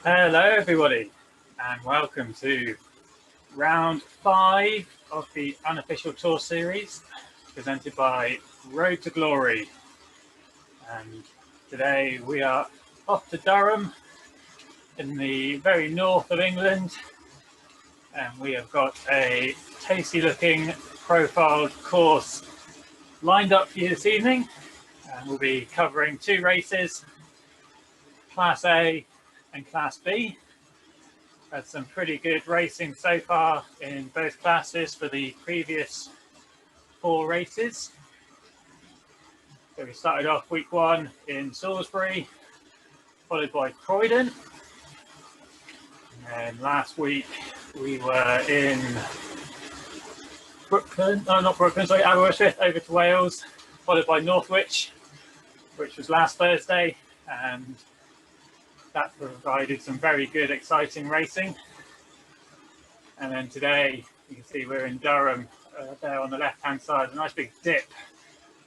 Hello everybody and welcome to round 5 of the Unofficial Tour series presented by Road to Glory, and today we are off to Durham in the very north of England, and we have got a tasty looking profiled course lined up for you this evening, and we'll be covering 2 races, Class A and Class B. Had some pretty good racing so far in both classes for the previous 4 races. So we started off week 1 in Salisbury, followed by Croydon. And last week we were in Aberystwyth over to Wales, followed by Northwich, which was last Thursday, and that provided some very good, exciting racing. And then today, you can see we're in Durham, there on the left-hand side, a nice big dip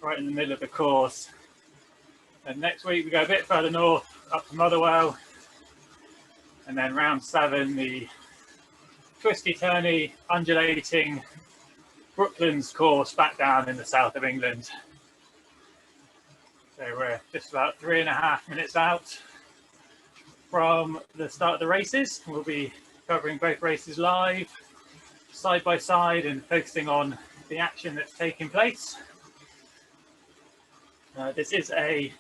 right in the middle of the course. And next week we go a bit further north, up to Motherwell, and then round 7, the twisty-turny, undulating Brooklands course back down in the south of England. So we're just about 3.5 minutes out from the start of the races. We'll be covering both races live, side by side, and focusing on the action that's taking place. This is a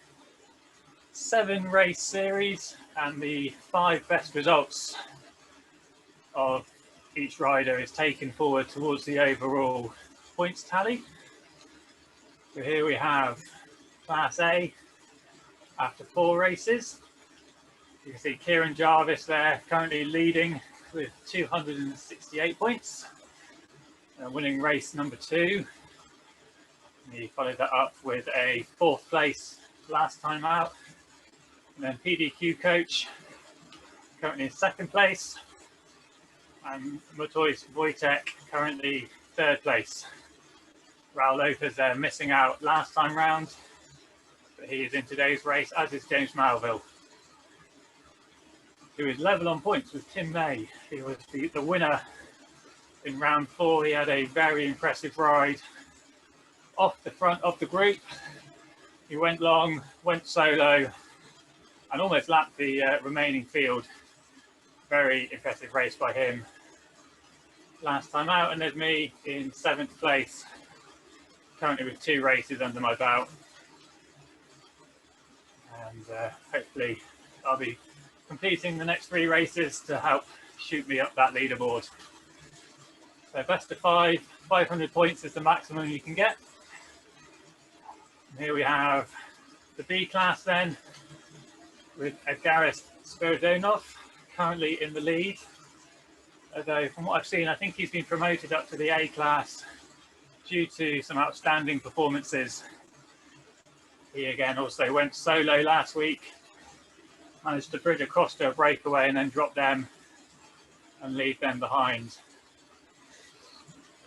7-race series, and the 5 best results of each rider is taken forward towards the overall points tally. So here we have Class A after 4 races. You can see Kieran Jarvis there currently leading with 268 points, winning race number 2. He followed that up with a 4th place last time out. And then PDQ Coach currently in 2nd place, and Mateusz Wojtek currently 3rd place. Raul Lopez there missing out last time round, but he is in today's race, as is James Malville, who is level on points with Tim May. He was the winner in round 4. He had a very impressive ride off the front of the group. He went long, went solo, and almost lapped the remaining field. Very impressive race by him last time out. And there's me in 7th place, currently with 2 races under my belt. And hopefully I'll be completing the next 3 races to help shoot me up that leaderboard. So best of 5, 500 points is the maximum you can get. And here we have the B class then, with Edgaris Spiridonov currently in the lead. Although from what I've seen, I think he's been promoted up to the A class due to some outstanding performances. He again also went solo last week, managed to bridge across to a breakaway and then drop them and leave them behind.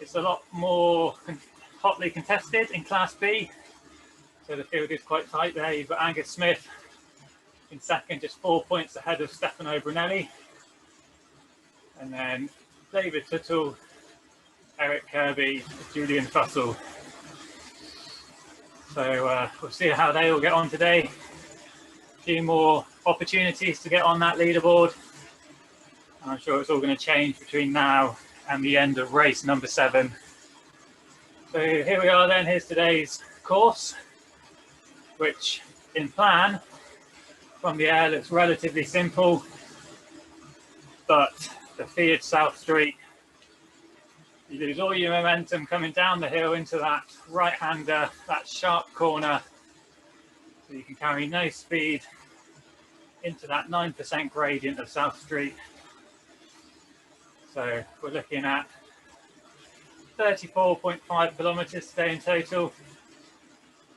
It's a lot more hotly contested in Class B, so the field is quite tight there. You've got Angus Smith in 2nd, just 4 points ahead of Stefano Brunelli, and then David Tuttle, Eric Kirby, Julian Fussell. So we'll see how they all get on today. A few more opportunities to get on that leaderboard. I'm sure it's all going to change between now and the end of race number 7. So here we are then. Here's today's course, which in plan from the air looks relatively simple, but the Fiat South Street, you lose all your momentum coming down the hill into that right-hander, that sharp corner, so you can carry no speed into that 9% gradient of South Street. So we're looking at 34.5 kilometers today in total,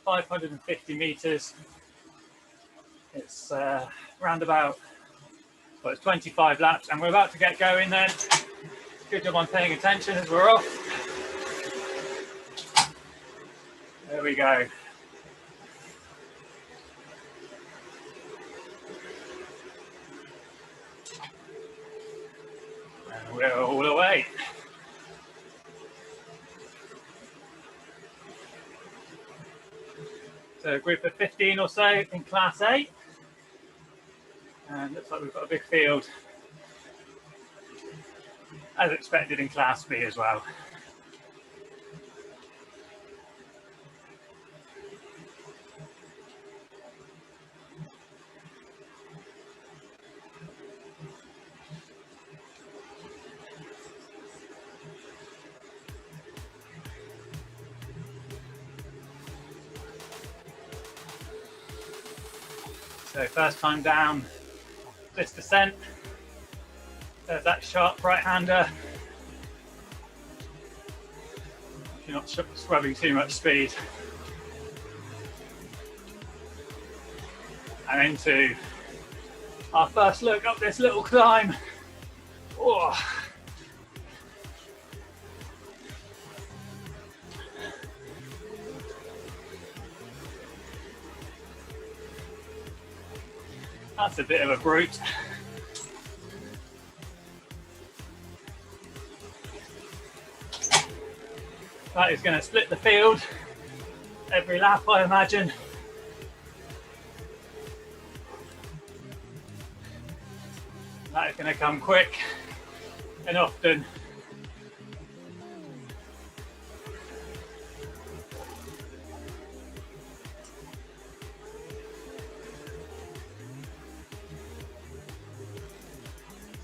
550 meters. It's round about, well, it's 25 laps, and we're about to get going then. Good job on paying attention as we're off. There we go. we're all away. So a group of 15 or so in Class A. And looks like we've got a big field, as expected, in Class B as well. So first time down this descent, there's that sharp right-hander. If you're not scrubbing too much speed. And into our first look up this little climb. Oh. That's a bit of a brute. That is going to split the field every lap, I imagine. That is going to come quick and often.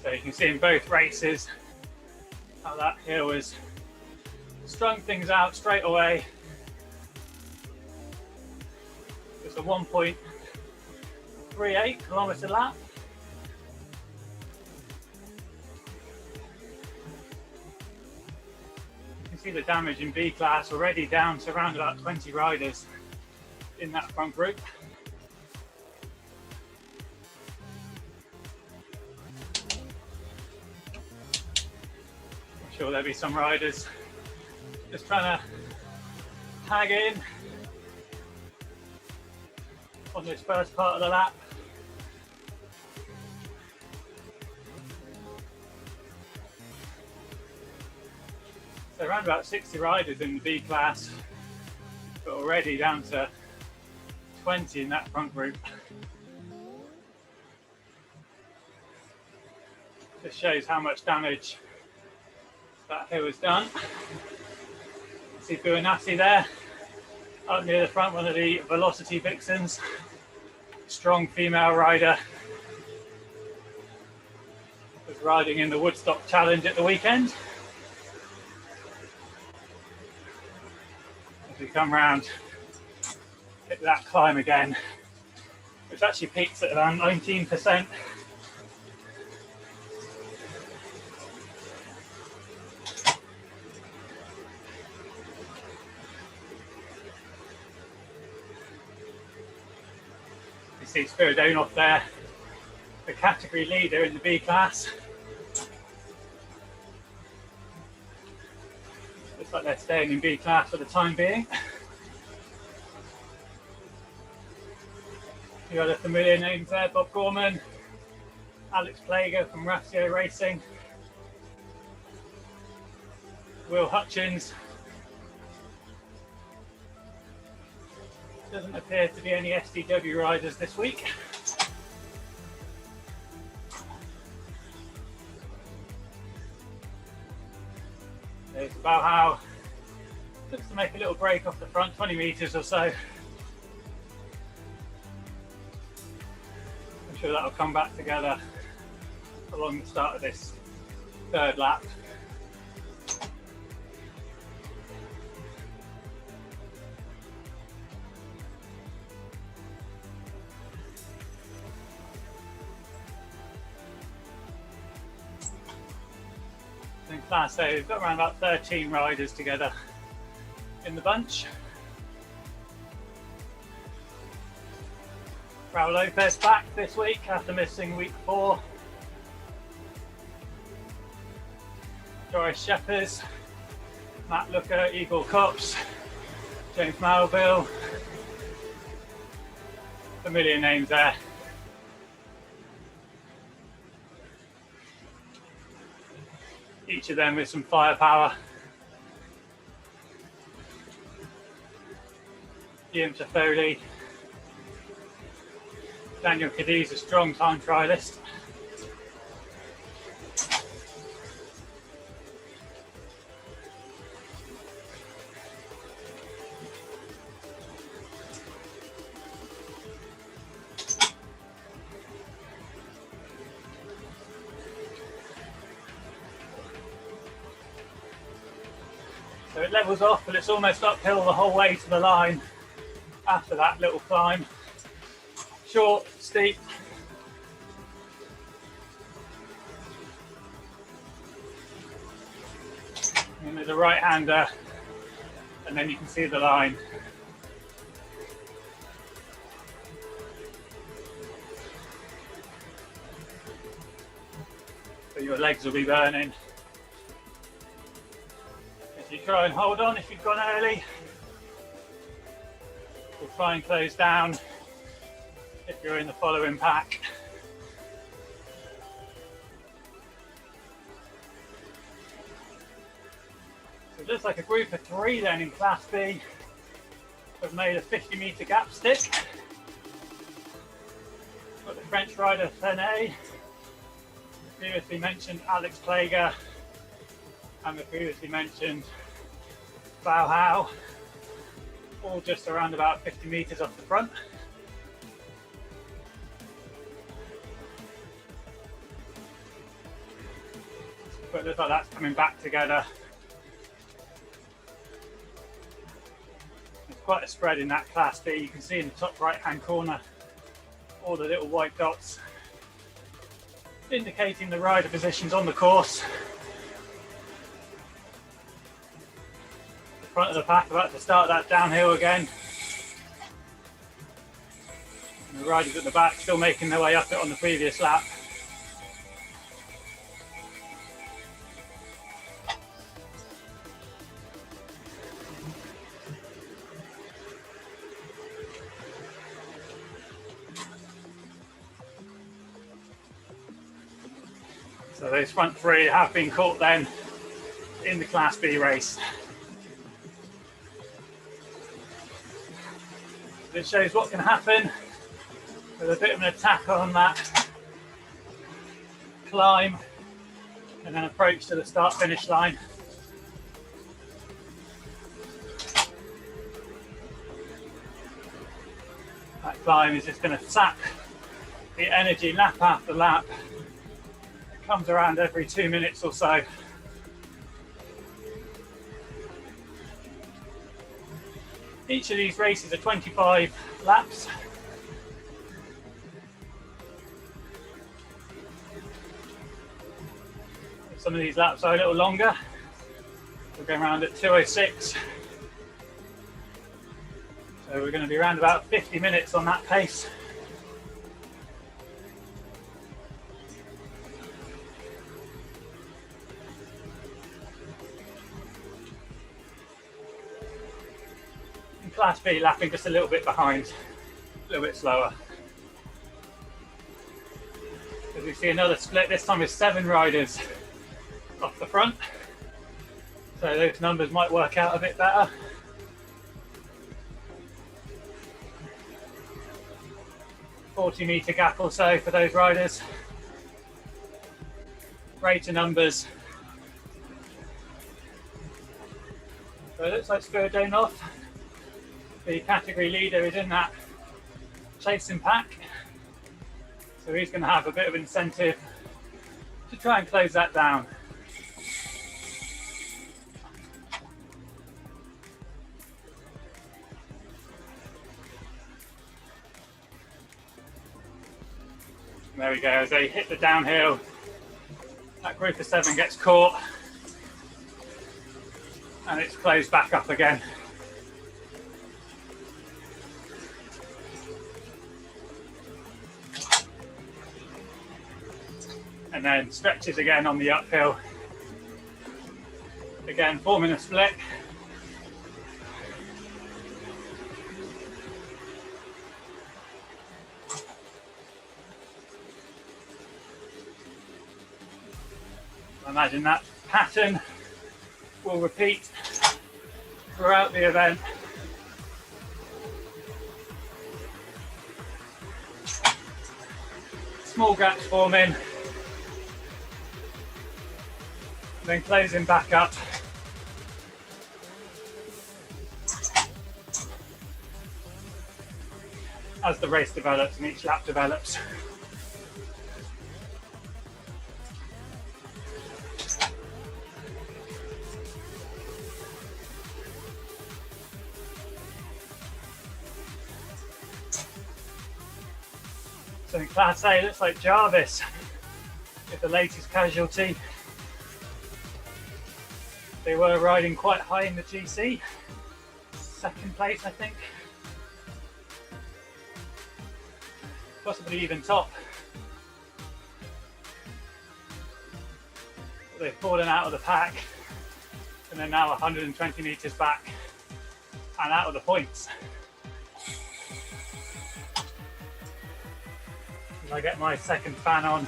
So you can see in both races how that hill has strung things out straight away. It's a 1.38 kilometre lap. You can see the damage in B class already down to around about 20 riders in that front group. I'm sure there'll be some riders just trying to tag in on this first part of the lap. So around about 60 riders in the B class, but already down to 20 in that front group. Just shows how much damage that hill has done. See Buonassi there, up near the front, one of the Velocity Vixens. Strong female rider. Was riding in the Woodstock Challenge at the weekend. As we come round, hit that climb again, which actually peaks at around 19%. See Spiridonov there, the category leader in the B class. Looks like they're staying in B class for the time being. A few other familiar names there: Bob Gorman, Alex Plager from Ratio Racing, Will Hutchins. Doesn't appear to be any SDW riders this week. There's Bauhau. Looks to make a little break off the front, 20 metres or so. I'm sure that'll come back together along the start of this third lap. In Class A, we've got around about 13 riders together in the bunch. Raul Lopez back this week after missing week 4. Joris Sheppers, Matt Looker, Igor Kops, James Melville. Familiar names there. each of them with some firepower. Guillaume Toffoli, Daniel Cadiz, a strong time trialist. So it levels off, but it's almost uphill the whole way to the line after that little climb. Short, steep. And there's a right-hander, and then you can see the line. So your legs will be burning. You try and hold on if you've gone early. We'll try and close down if you're in the following pack. So it looks like a group of 3 then in Class B have made a 50-metre gap stick. Got the French rider Fenet, the previously mentioned Alex Plager, and the previously mentioned Bauhau, all just around about 50 metres off the front. But it looks like that's coming back together. There's quite a spread in that Class B. You can see in the top right hand corner all the little white dots indicating the rider positions on the course. Front of the pack about to start that downhill again. And the riders at the back still making their way up it on the previous lap. So those front 3 have been caught then in the Class B race. It shows what can happen with a bit of an attack on that climb and then approach to the start-finish line. That climb is just going to sap the energy lap after lap. It comes around every 2 minutes or so. Each of these races are 25 laps. Some of these laps are a little longer. We're going around at 2:06. So we're going to be around about 50 minutes on that pace. Class B lapping just a little bit behind, a little bit slower. As we see another split, this time with 7 riders off the front. So those numbers might work out a bit better. "40-metre gap or so for those riders. Greater numbers. So it looks like Spiridonov, the category leader, is in that chasing pack, so he's going to have a bit of incentive to try and close that down. And there we go, as they hit the downhill, that group of 7 gets caught and it's closed back up again. And then stretches again on the uphill. Again, forming a split. I imagine that pattern will repeat throughout the event. Small gaps forming, then closing back up. As the race develops and each lap develops. So in Class A, it looks like Jarvis is the latest casualty. They were riding quite high in the GC, second place I think, possibly even top. But they've fallen out of the pack and they're now 120 metres back and out of the points. As I get my second fan on.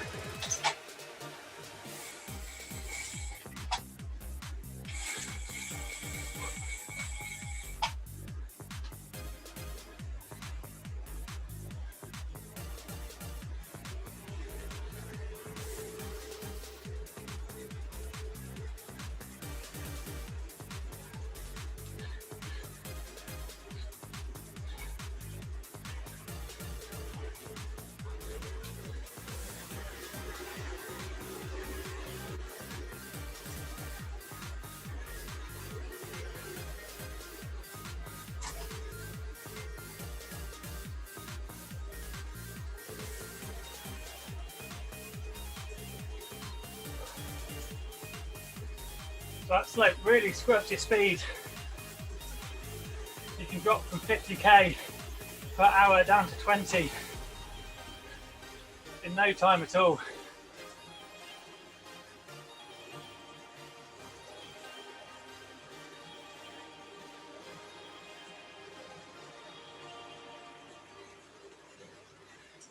So that slope really scrubs your speed. You can drop from 50k per hour down to 20 in no time at all.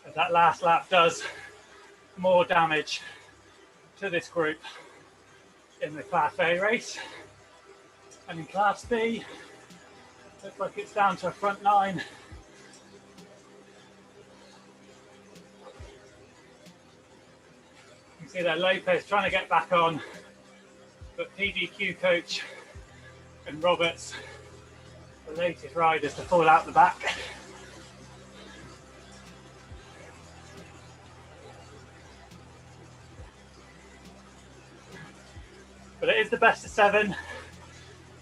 As that last lap does more damage to this group in the Class A race, and in Class B looks like it's down to a front 9. You can see that Lopez trying to get back on, but PDQ coach and Roberts, the latest riders to fall out the back. But it is the best of 7.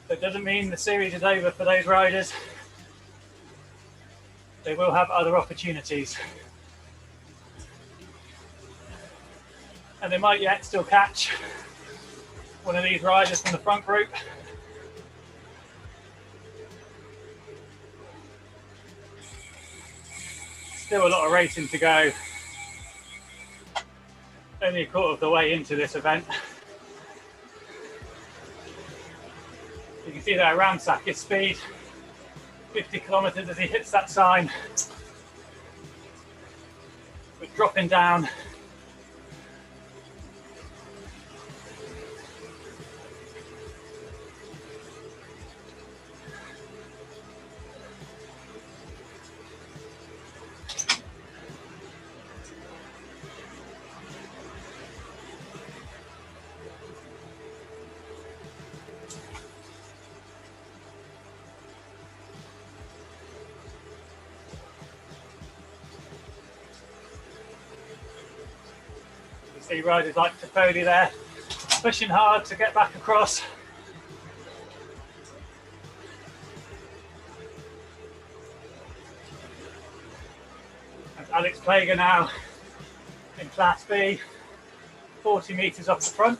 That doesn't mean the series is over for those riders. They will have other opportunities. And they might yet still catch one of these riders from the front group. Still a lot of racing to go. Only a quarter of the way into this event. You can see there Ramsack his speed, 50 kilometres as he hits that sign. But dropping down. See riders like Toffoli there, pushing hard to get back across. And Alex Plager now in Class B, 40 metres off the front.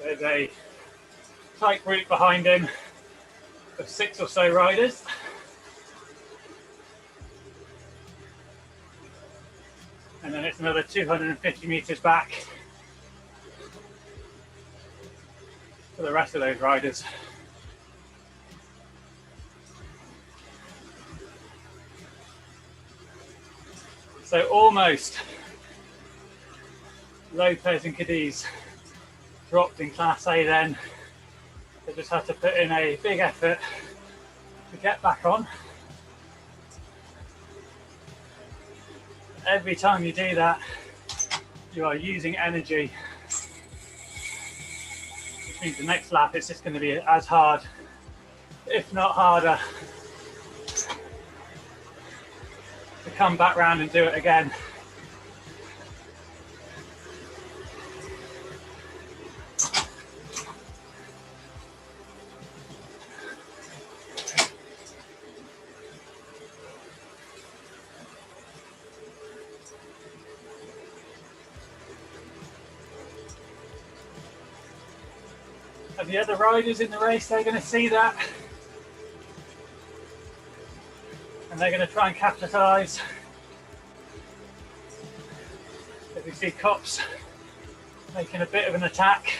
There's a tight group behind him of 6 or so riders. And then it's another 250 metres back for the rest of those riders. So almost Lopez and Cadiz dropped in Class A then. They just had to put in a big effort to get back on. Every time you do that, you are using energy, which means the next lap it's just going to be as hard, if not harder, to come back round and do it again. And the other riders in the race, they're going to see that. And they're going to try and capitalise. As we see Cops making a bit of an attack.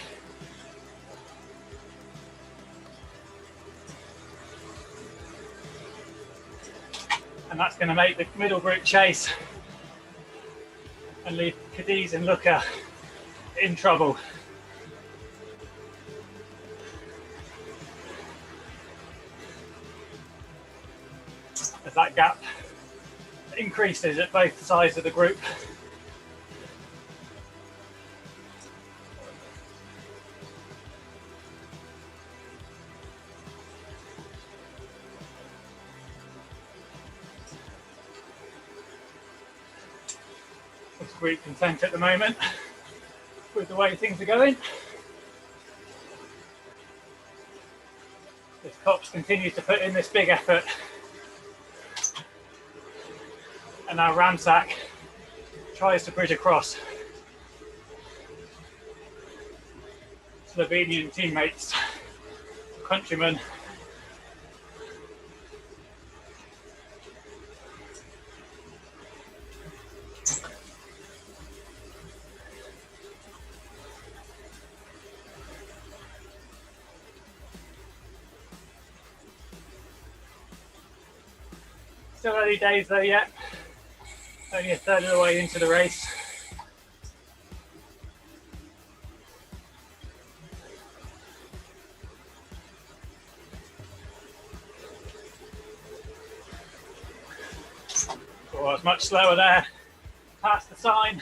And that's going to make the middle group chase and leave Cadiz and Luca in trouble. As that gap increases at both sides of the group. This group content at the moment with the way things are going. This Cops continues to put in this big effort. And now Ramsack tries to bridge across. Slovenian teammates, countrymen. Still early days though yet. Only a third of the way into the race. Oh, it's much slower there. Past the sign.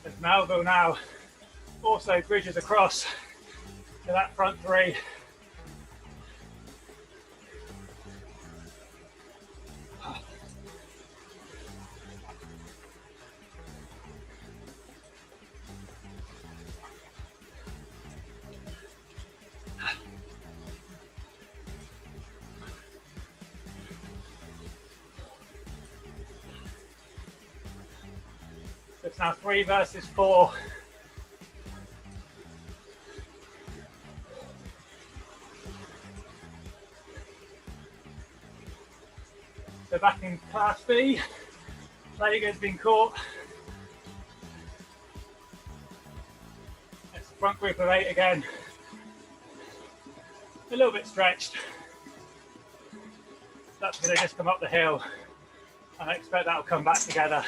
As Melville now also bridges across to that front three. It's now 3 versus 4. So back in Class B, Lager's been caught. It's the front group of 8 again. A little bit stretched. That's going to just come up the hill. And I expect that'll come back together.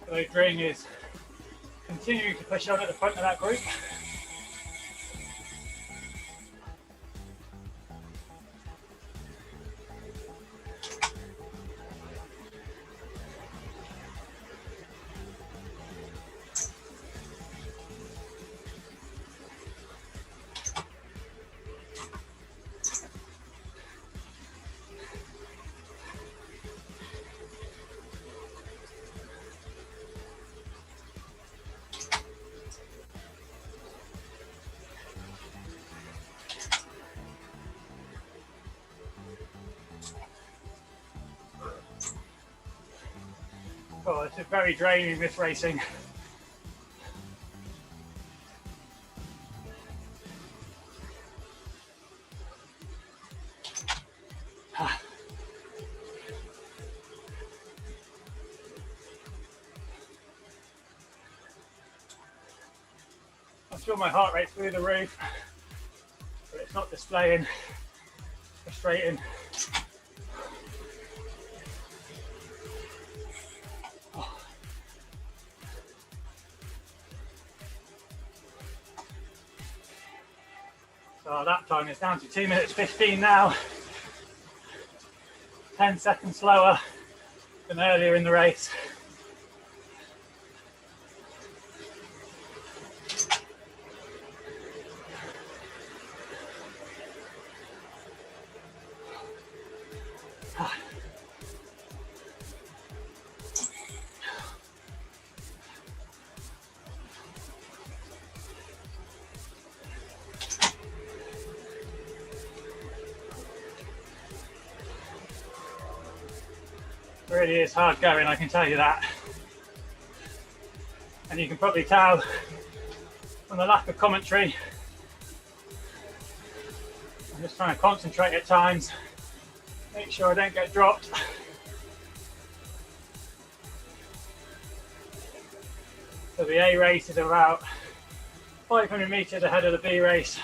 So Dring is continuing to push on at the front of that group. Oh, this is very draining, this racing. I'm sure my heart rate's through the roof, but it's not displaying. Frustrating. Oh. So that time is down to 2 minutes 15 now. 10 seconds slower than earlier in the race. Really is hard going, I can tell you that. And you can probably tell from the lack of commentary. I'm just trying to concentrate at times, make sure I don't get dropped. So the A race is about 500 meters ahead of the B race.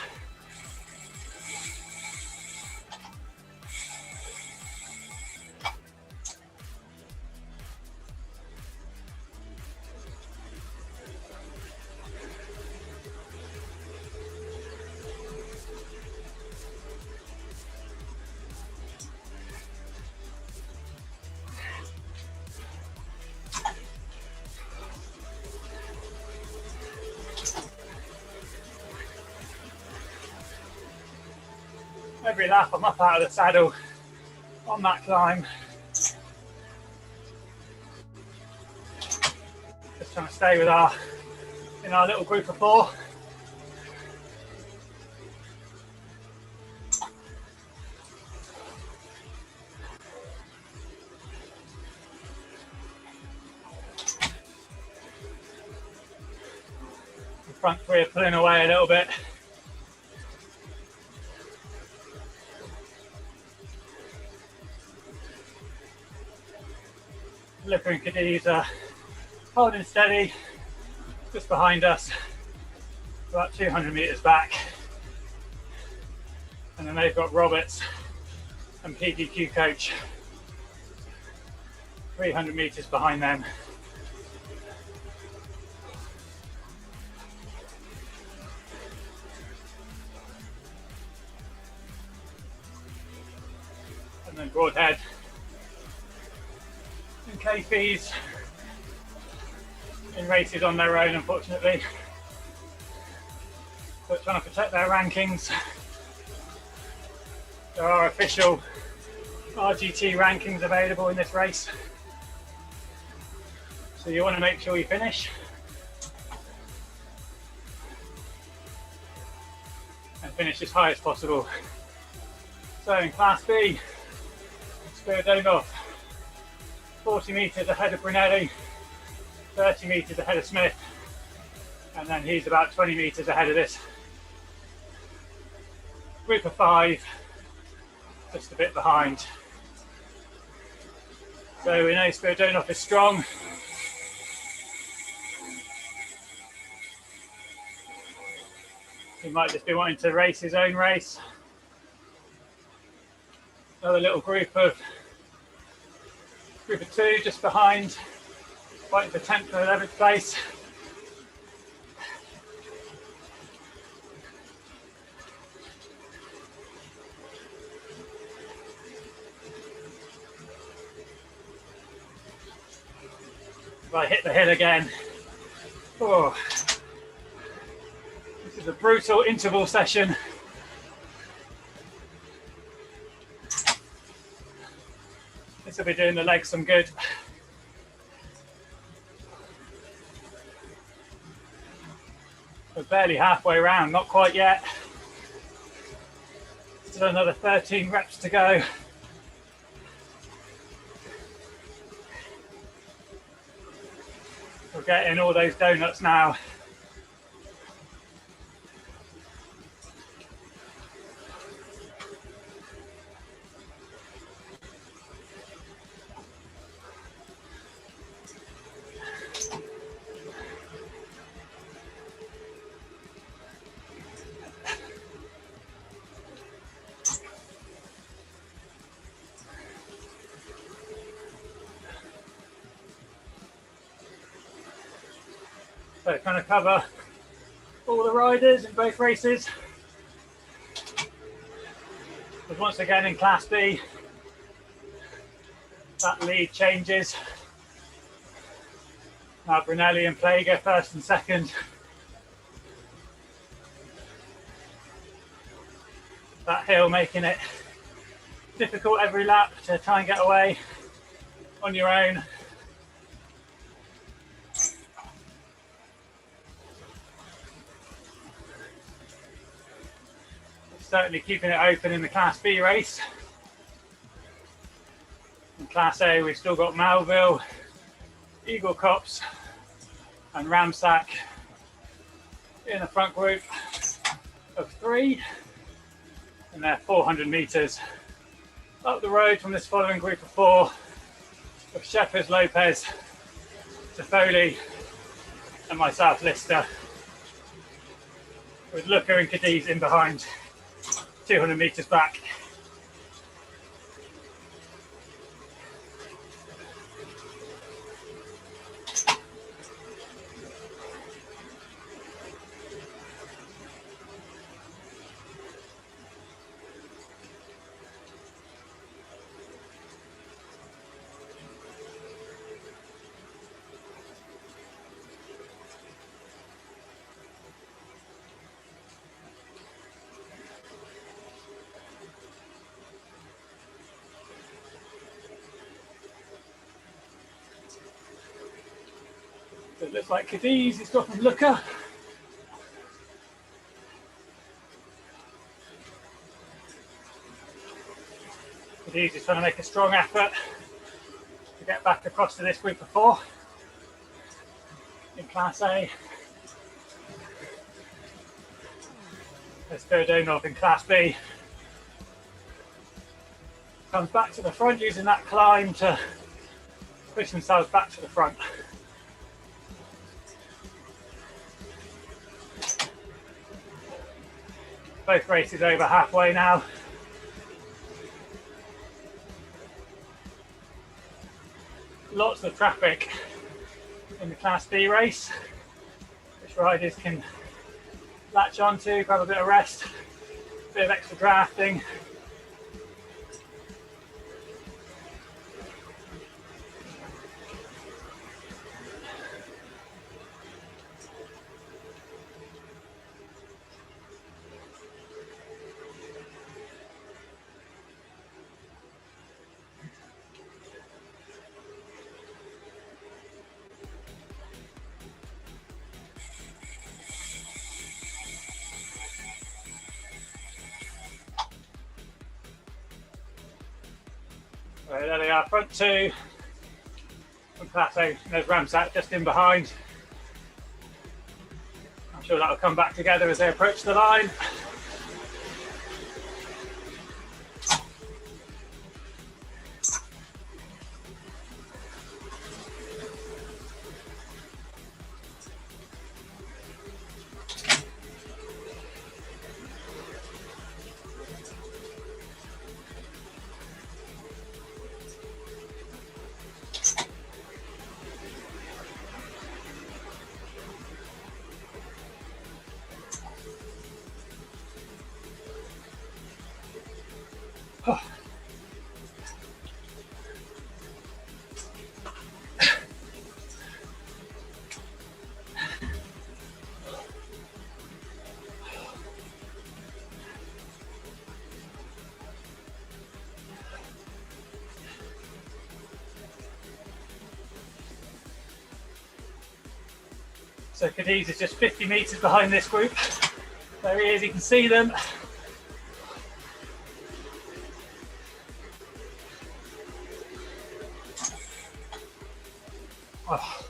Every lap I'm up out of the saddle on that climb. Just trying to stay with our little group of 4. The front 3 are pulling away a little bit. Lipper and Cadiz are holding steady just behind us, about 200 meters back. And then they've got Roberts and PDQ Coach 300 meters behind them. And then Broadhead and KF's in races on their own, unfortunately, but trying to protect their rankings. There are official RGT rankings available in this race, so you want to make sure you finish and finish as high as possible. So in Class B, Spiridonov 40 meters ahead of Brunelli, 30 meters ahead of Smith, and then he's about 20 meters ahead of this group of 5, just a bit behind. So we know Spiridonov is strong. He might just be wanting to race his own race. Another little group of 2 just behind, fighting for 10th and 11th place. If I hit the hill again, oh, this is a brutal interval session. This will be doing the legs some good. We're barely halfway around, not quite yet. Still another 13 reps to go. getting all those donuts now. So kind of cover all the riders in both races. But once again in Class B, that lead changes. Now Brunelli and Plager first and second. That hill making it difficult every lap to try and get away on your own. Certainly keeping it open in the Class B race. In Class A, we've still got Melville, Eagle Cops, and Ramsack in the front group of 3, and they're 400 metres up the road from this following group of 4 of Shepherds, Lopez, Toffoli, and myself, Lister, with Looker and Cadiz in behind, 200 metres back. So it looks like Cadiz is stopping Looker. Cadiz is trying to make a strong effort to get back across to this group of 4 in Class A. There's Spiridonov in Class B. Comes back to the front using that climb to push themselves back to the front. Both races over halfway now. Lots of traffic in the Class B race, which riders can latch onto, grab a bit of rest, a bit of extra drafting. Right, there they are, front 2 from Class A. There's Ramsack just in behind. I'm sure that'll come back together as they approach the line. So Cadiz is just 50 metres behind this group. There he is, you can see them. Oh.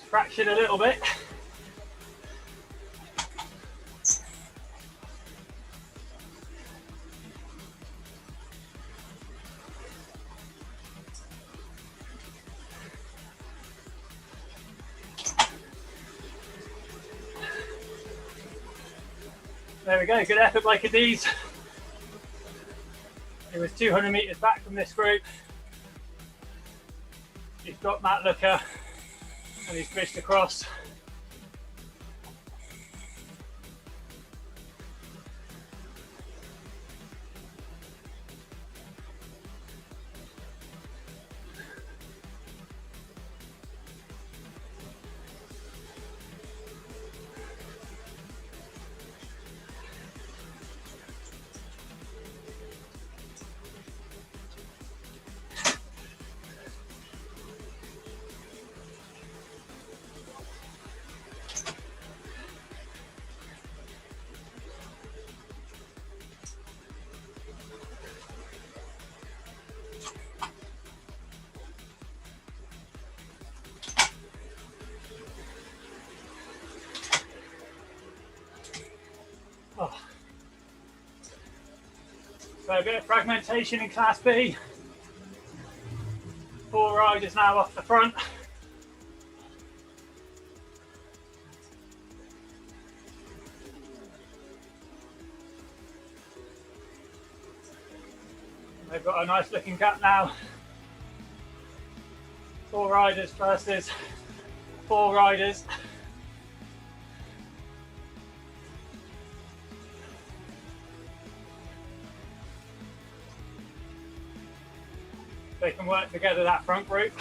fractured a little bit. There we go, good effort by Cadiz. He was 200 metres back from this group. He's got Matt Looker and he's bridged across. Oh. So a bit of fragmentation in Class B. 4 riders now off the front. They've got a nice looking gap now. 4 riders versus 4 riders. They can work together, that front group.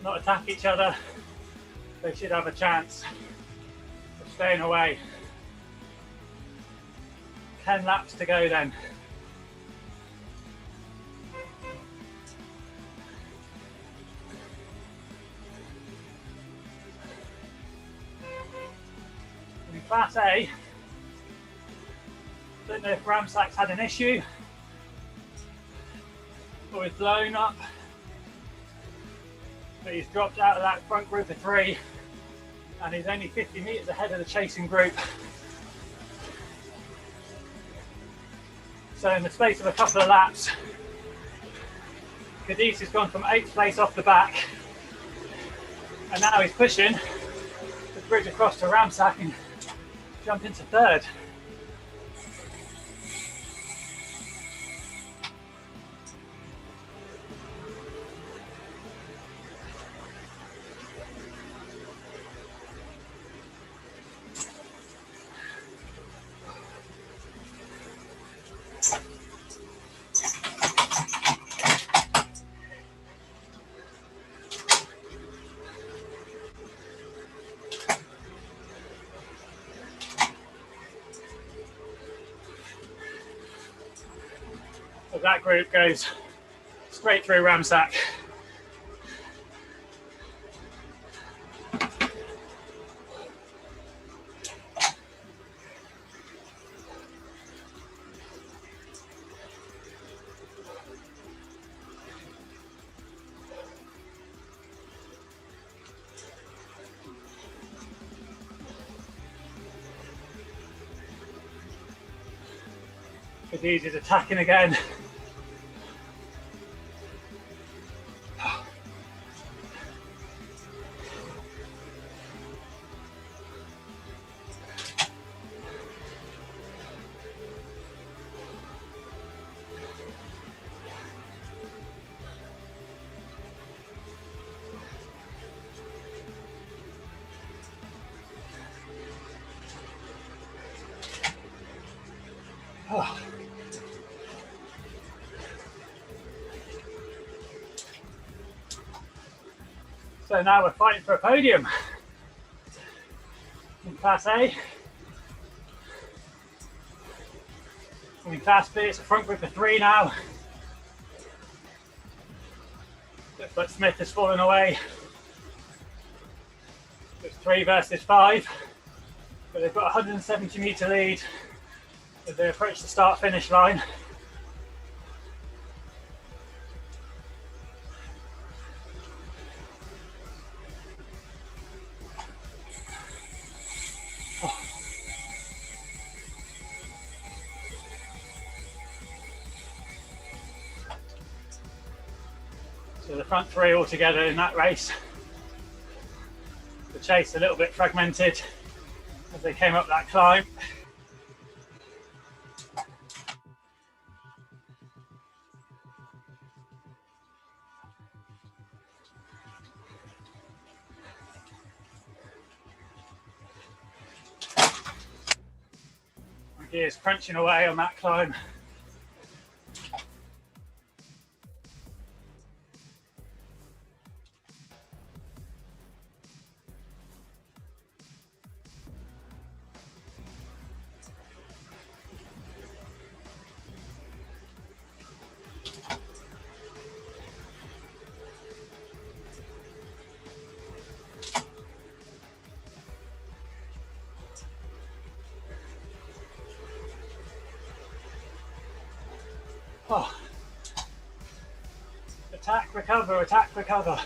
Not attack each other. They should have a chance of staying away. 10 laps to go then. In Class A, don't know if Ramsack's had an issue or he's blown up, but he's dropped out of that front group of 3 and he's only 50 metres ahead of the chasing group. So in the space of a couple of laps, Cadiz has gone from 8th place off the back and now he's pushing the bridge across to Ramsack and jump into 3rd. So that group goes straight through Ramsack. Cadiz is attacking again. Oh. So now we're fighting for a podium in Class A. And in Class B, it's a front group of 3 now. But Smith has fallen away. It's 3 versus 5. But they've got a 170 metre lead as they approach the start-finish line. So the front three all together in that race. The chase a little bit fragmented as they came up that climb. My gear's crunching away on that climb. Oh. Attack, recover, attack, recover.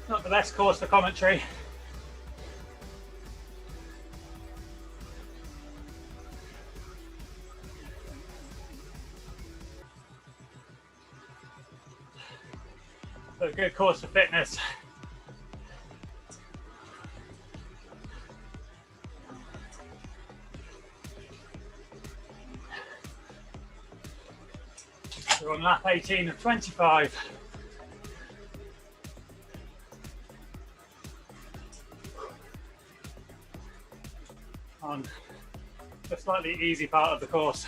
Not the best course for commentary. But a good course for fitness. We're on lap 18 of 25. On the slightly easy part of the course.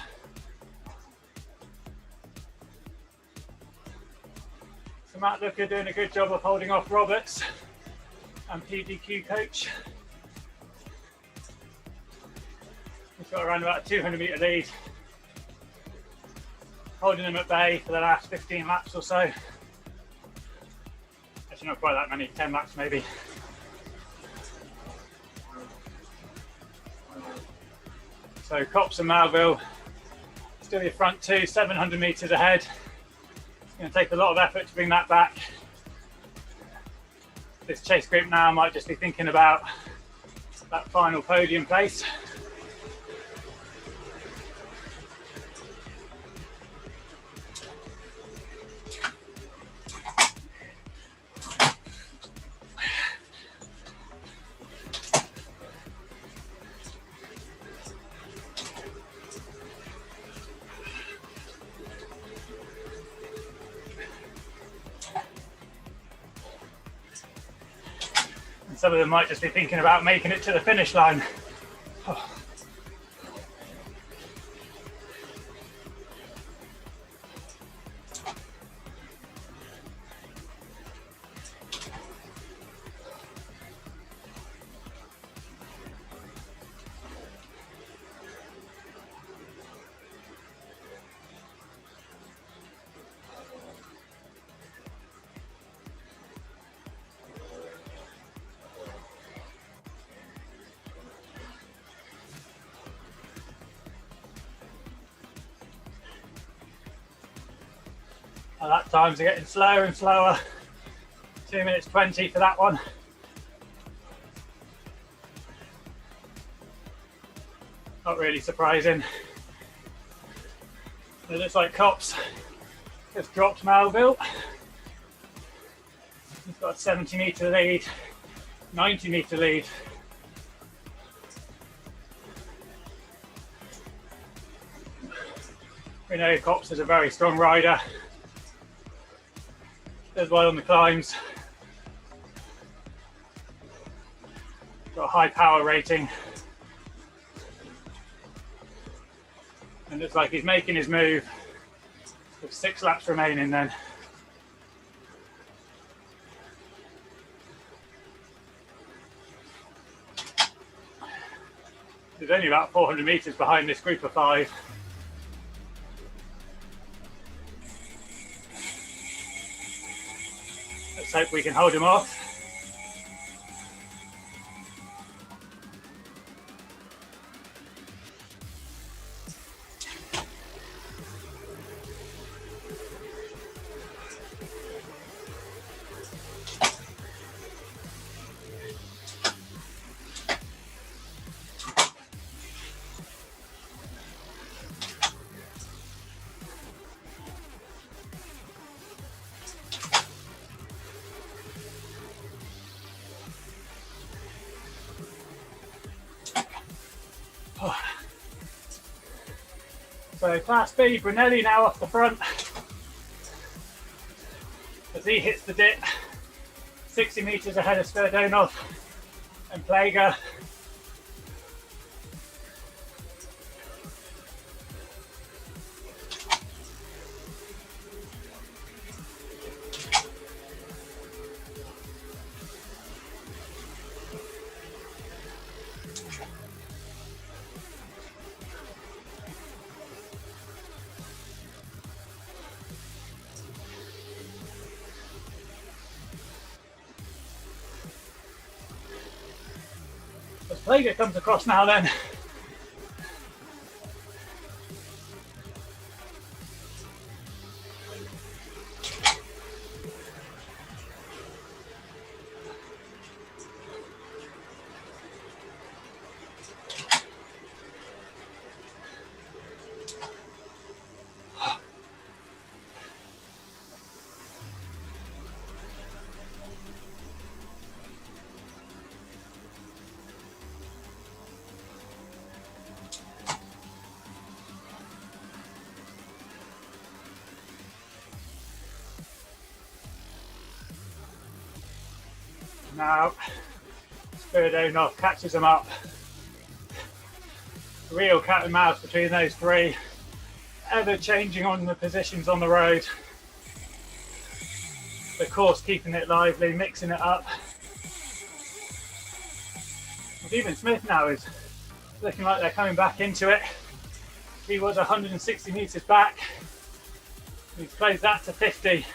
So Matt Looker doing a good job of holding off Roberts and PDQ coach. He's got around about a 200-metre lead, holding them at bay for the last 15 laps or so. Actually not quite that many, 10 laps maybe. So Copse and Malville, still your front two, 700 metres ahead. It's going to take a lot of effort to bring that back. This chase group now might just be thinking about that final podium place. Some of them might just be thinking about making it to the finish line. Oh. Lap times are getting slower and slower. 2 minutes 20 for that one. Not really surprising. It looks like Copse has dropped Malville. He's got a 70-metre lead, 90-metre lead. We know Copse is a very strong rider. Does well on the climbs. Got a high power rating. And looks like he's making his move with 6 laps remaining then. There's only about 400 metres behind this group of 5. Let's hope we can hold him off. So Class B, Brunelli now off the front as he hits the dip, 60 metres ahead of Spiridonov and Plaga. As Plaga comes across now then. Now Spiridonov catches them up. Real cat and mouse between those three, ever changing on the positions on the road. The course keeping it lively, mixing it up. And even Smith now is looking like they're coming back into it. He was 160 metres back. He's closed that to 50.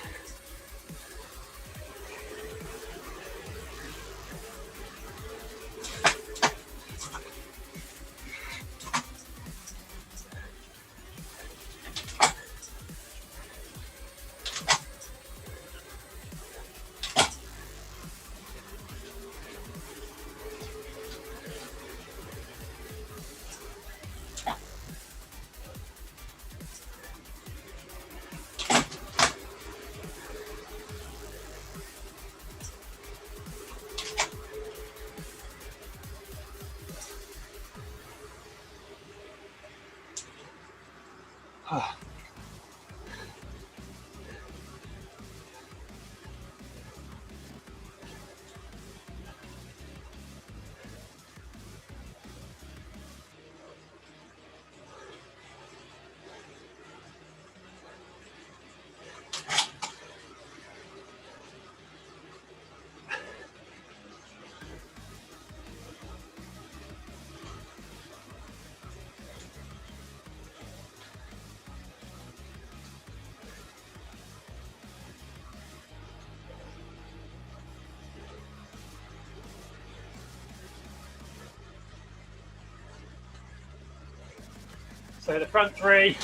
So the front three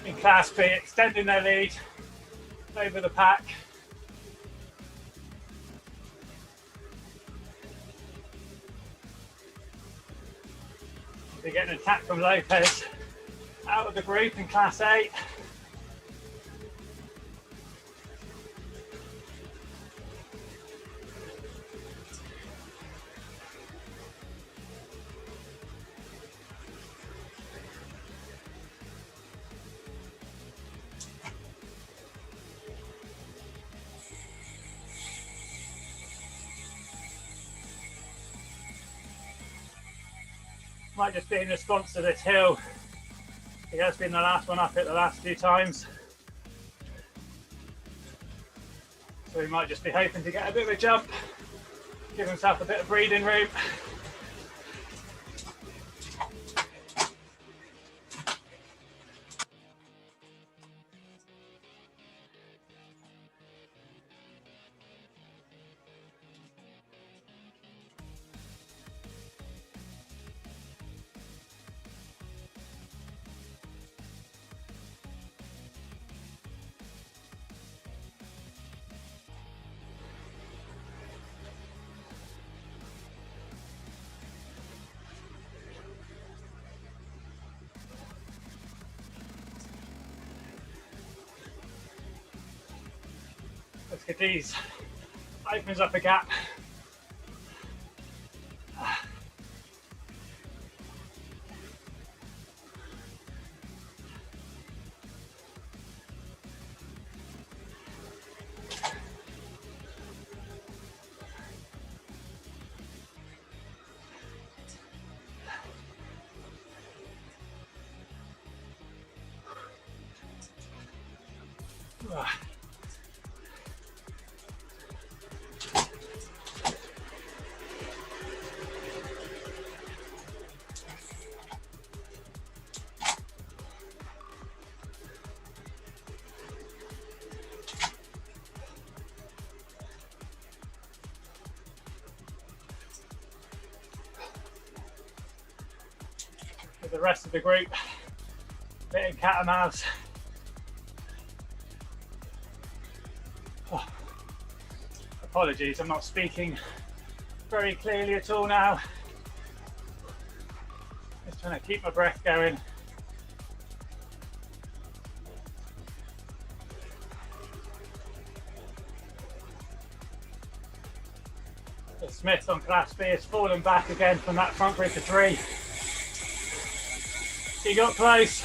in Class B extending their lead over the pack. They're getting an attack from Lopez out of the group in Class A. Might just be in response to this hill. He has been the last one up it the last few times. So he might just be hoping to get a bit of a jump, give himself a bit of breathing room. Let's get these. Opens up a gap. With the rest of the group, bit of cat and mouse. Oh. Apologies, I'm not speaking very clearly at all now. Just trying to keep my breath going. The Smith on class B has fallen back again from that front grip of 3. He got close.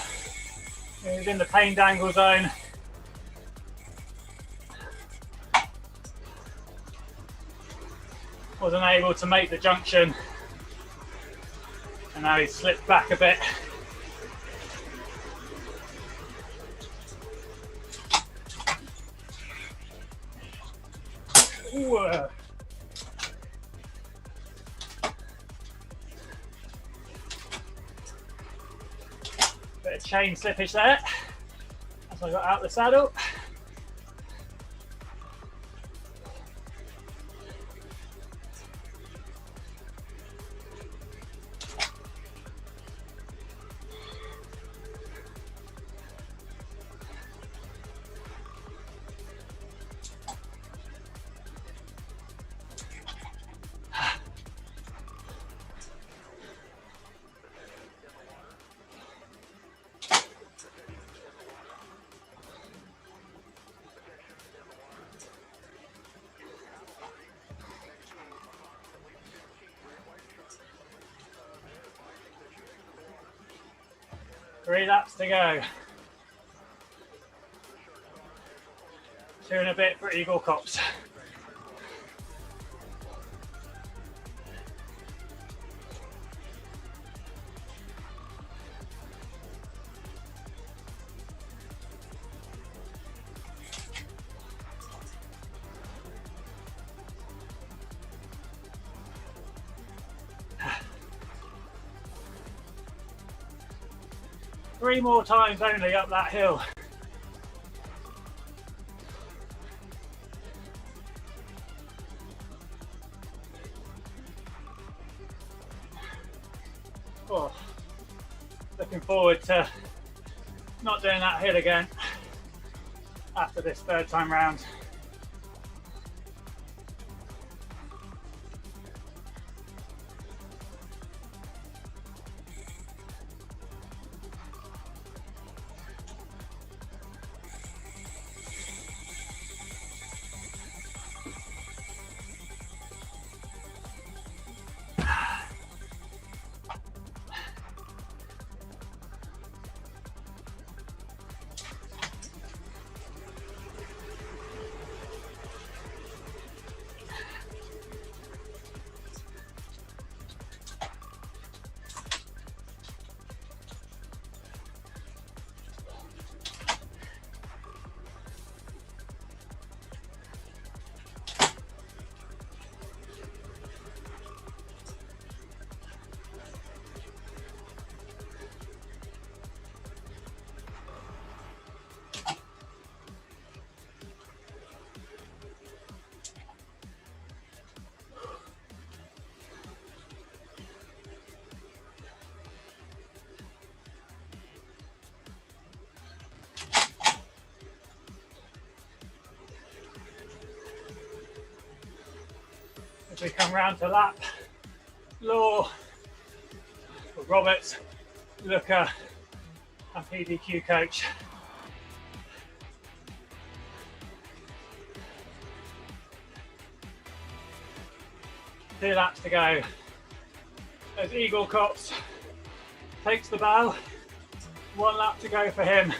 He was in the pain dangle zone. Wasn't able to make the junction. And now he's slipped back a bit. Ooh. Bit of chain slippage there as I got out the saddle. Three laps to go. 2 and a bit for Eagle Cops. Three more times only up that hill. Oh, looking forward to not doing that hill again after this 3rd time round. As we come round to lap, Law, Roberts, Looker and PDQ coach. Two laps to go. As Eagle Cops takes the bow, 1 lap to go for him.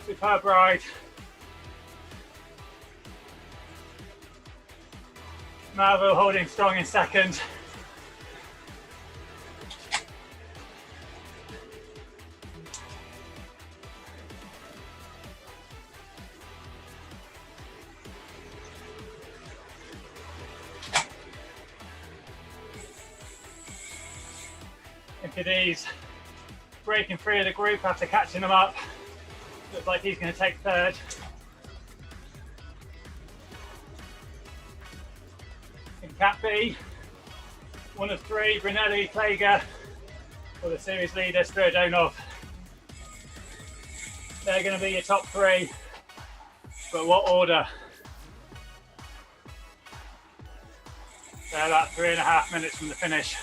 Superb ride. Malville holding strong in 2nd. Cadiz breaking free of the group after catching them up. Looks like he's going to take third. In Cat B, one of three, Brunelli, Plager, or the series leader, Spiridonov. They're going to be your top three, but what order? They're about 3.5 minutes from the finish.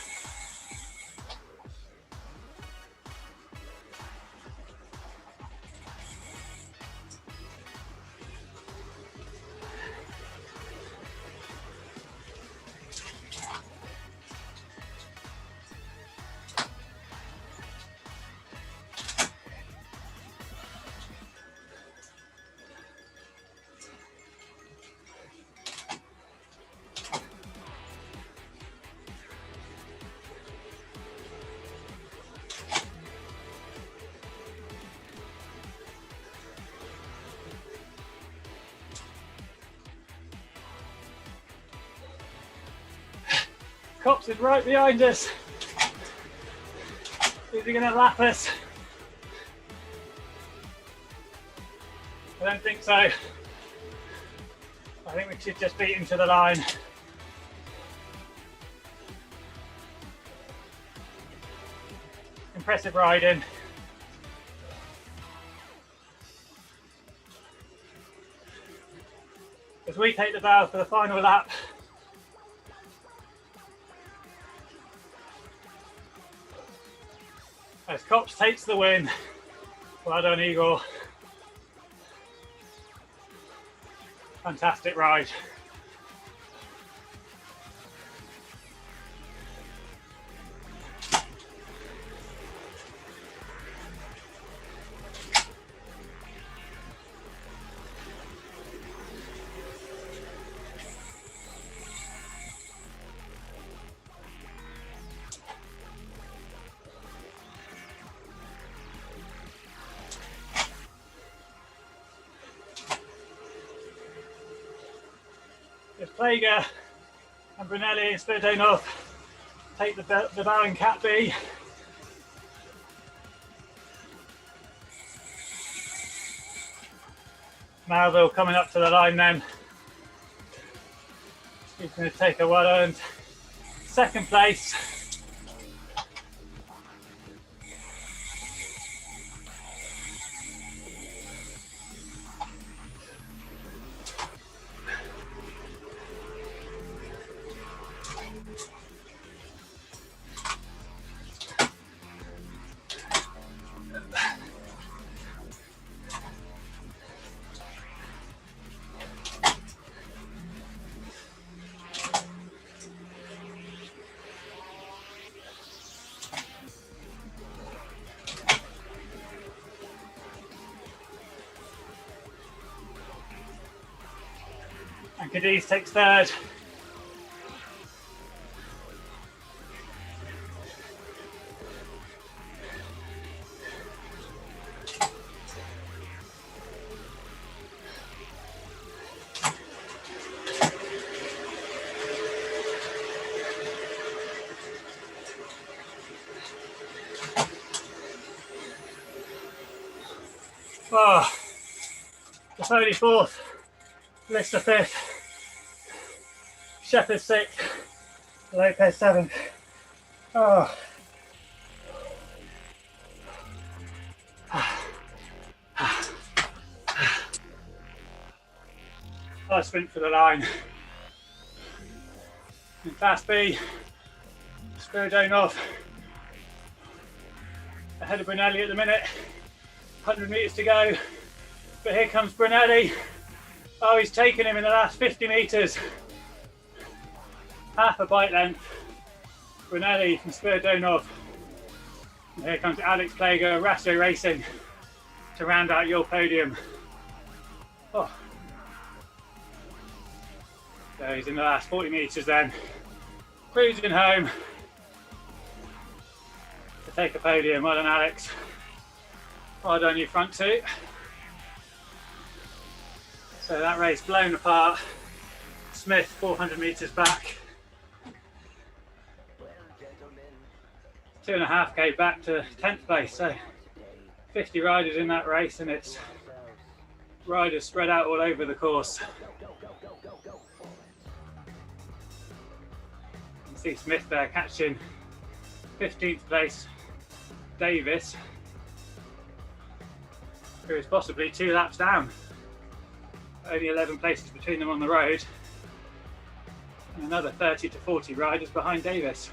Cops is right behind us. Is he going to lap us? I don't think so. I think we should just beat him to the line. Impressive riding. As we take the bow for the final lap. As Cops takes the win. Well done, Igor. Fantastic ride. If Plager and Brunelli and Spiridonov take the bow in Cat B. Malville coming up to the line then. He's going to take a well-earned second place. And Cadiz takes third. Oh, Defoe fourth, Lister fifth, Shepherd sixth, Lopez seventh. Oh. I sprint for the line. In Class B, Spiridonov ahead of Brunelli at the minute. 100 metres to go, but here comes Brunelli. Oh, he's taken him in the last 50 metres. Half a bike length. Brunelli from Spiridonov. And here comes Alex Plager, Rasso Racing to round out your podium. Oh. So he's in the last 40 metres then. Cruising home to take a podium. Well done, Alex. Well done, you front two. So that race blown apart. Smith 400 metres back. 2.5k back to 10th place. So 50 riders in that race, and it's riders spread out all over the course. You can see Smith there catching 15th place Davis, who is possibly 2 laps down. Only 11 places between them on the road, and another 30 to 40 riders behind Davis.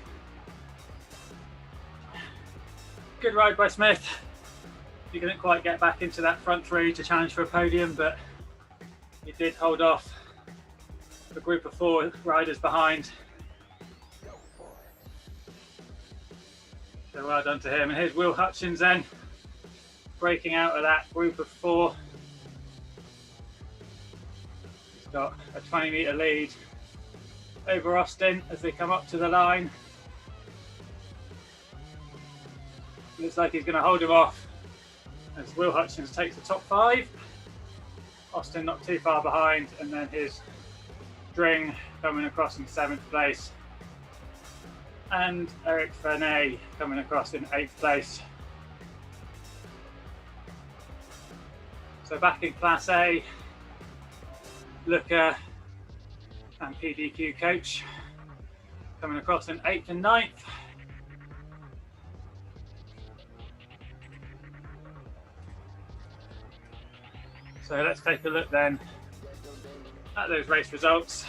Good ride by Smith. He couldn't quite get back into that front 3 to challenge for a podium, but he did hold off a group of 4 riders behind. So well done to him. And here's Will Hutchins then, breaking out of that group of 4. He's got a 20-metre lead over Austin as they come up to the line. Looks like he's going to hold him off as Will Hutchins takes the top 5. Austin not too far behind, and then his Dring coming across in 7th place. And Eric Fernay coming across in 8th place. So back in Class A, Looker and PDQ Coach coming across in 8th and 9th. So let's take a look then at those race results.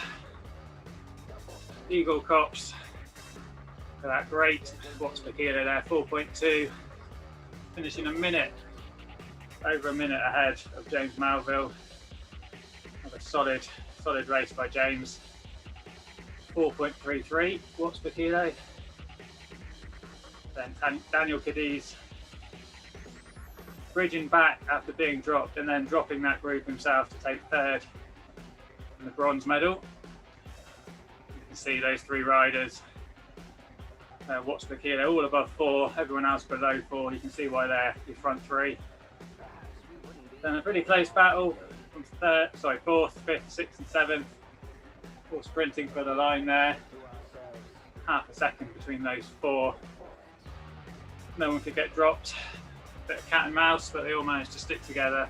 Eagle Cops for that great watts per kilo there, 4.2, finishing over a minute ahead of James Malville. Another solid race by James. 4.33 watts per kilo. Then Daniel Cadiz bridging back after being dropped and then dropping that group himself to take 3rd in the bronze medal. You can see those 3 riders, watts per kilo, all above 4, everyone else below 4. You can see why they're your front 3. Then a pretty close battle from 4th, 5th, 6th and 7th. All sprinting for the line there. Half a second between those 4. No one could get dropped. Bit of cat and mouse, but they all managed to stick together.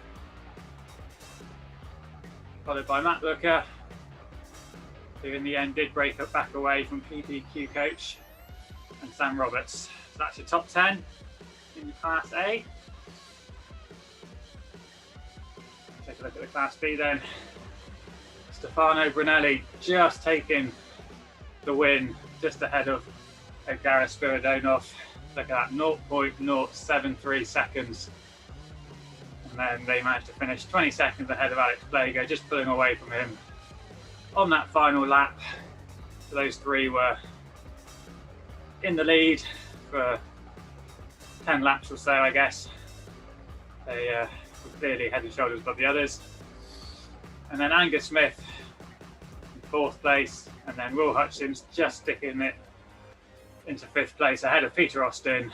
Followed by Matt Booker, who in the end did back away from PDQ Coach, and Sam Roberts. So that's your top 10 in Class A. Take a look at the Class B then. Stefano Brunelli just taking the win, just ahead of Edgar Spiridonov. Look at that, 0.073 seconds. And then they managed to finish 20 seconds ahead of Alex Blago, just pulling away from him on that final lap. So those 3 were in the lead for 10 laps or so, I guess. They were clearly head and shoulders above the others. And then Angus Smith in 4th place, and then Will Hutchins just sticking it into 5th place ahead of Peter Austin,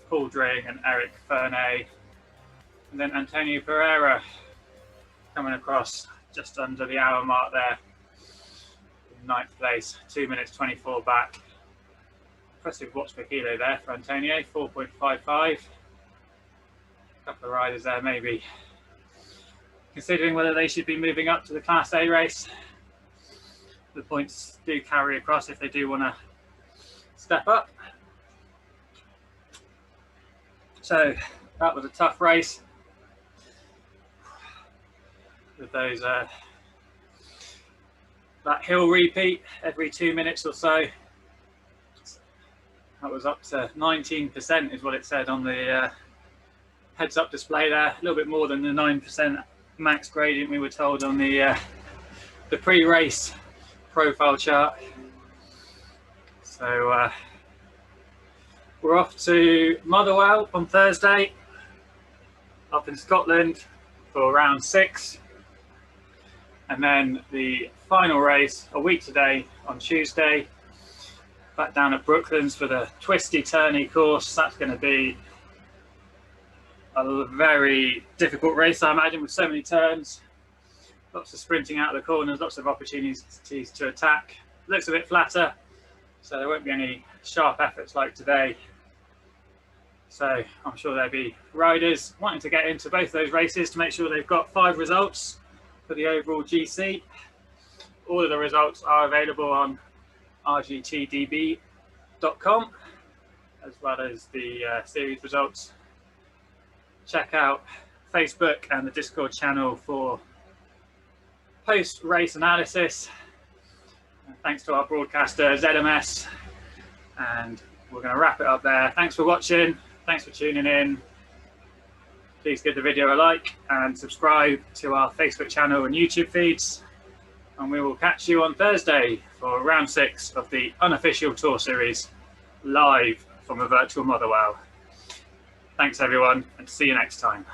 Paul Dring and Eric Fernay. And then Antonio Pereira coming across just under the hour mark there in 9th place, 2 minutes 24 back. Impressive watts per kilo there for Antonio, 4.55. A couple of riders there maybe considering whether they should be moving up to the Class A race. The points do carry across if they do want to step up. So that was a tough race with those that hill repeat every 2 minutes or so. That was up to 19% is what it said on the heads up display there. A little bit more than the 9% max gradient we were told on the pre-race profile chart. So we're off to Motherwell on Thursday, up in Scotland for round 6. And then the final race a week today on Tuesday, back down at Brooklands for the twisty turny course. That's going to be a very difficult race, I imagine, with so many turns. Lots of sprinting out of the corners, lots of opportunities to attack. Looks a bit flatter, so there won't be any sharp efforts like today. So I'm sure there'll be riders wanting to get into both those races to make sure they've got 5 results for the overall GC. All of the results are available on rgtdb.com, as well as the series results. Check out Facebook and the Discord channel for post-race analysis. And thanks to our broadcaster ZMS, and we're going to wrap it up there. Thanks for watching. Thanks for tuning in. Please give the video a like and subscribe to our Facebook channel and YouTube feeds. And we will catch you on Thursday for round 6 of the Unofficial Tour Series, live from a virtual Motherwell. Thanks everyone, and see you next time.